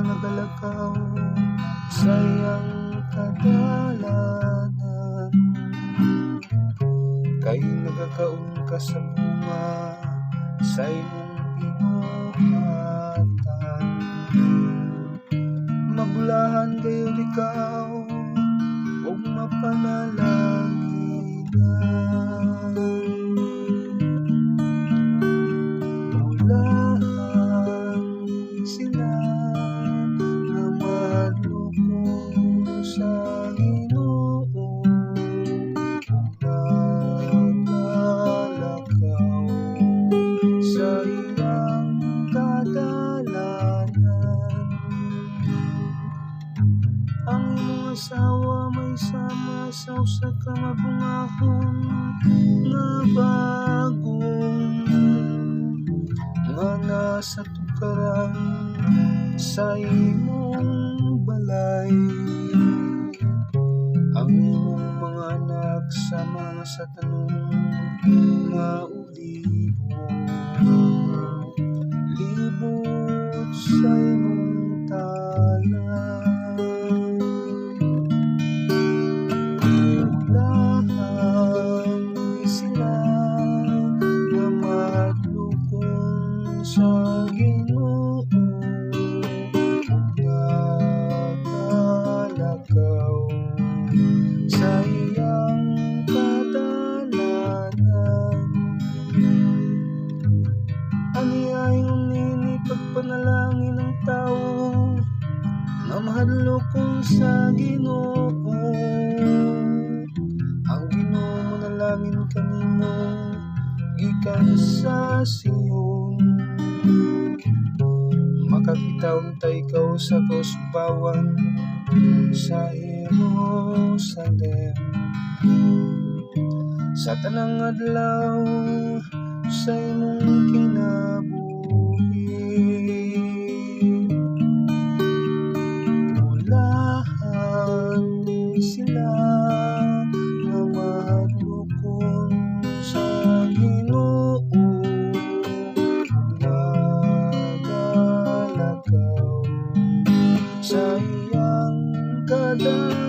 nagalakaw sa iyang kadalanan, kay nagakaon ka sa bunga sa imong binuhatan. Mabulahan kayo ikaw ug mapanalanginan. Bulahan sila na madlukong sa Ginoo, nagalakaw sa iyang kadalanan. Ang imong asawa may sama sa usa ka mabungahon nga bagong nga nasa tukaran sa imong balay. Ang imong mga anak sama sa tanong nga ulibo, libot sa imong talan. Sa Ginoo, nagalakaw sa iyang kadalanan. Aniyaing nini pagpanalangin ng tao na mahadlokon sa Ginoo. Ang Ginoo manalangin kanimo gikan sa Sion, makakita unta ikaw sa kausbawan sa Jerusalem. Sa tanang adlaw sa imong kinabuhi, bulahan sila nga mahadlokon sa Ginoo, nagalakaw sa iyang kadalanan.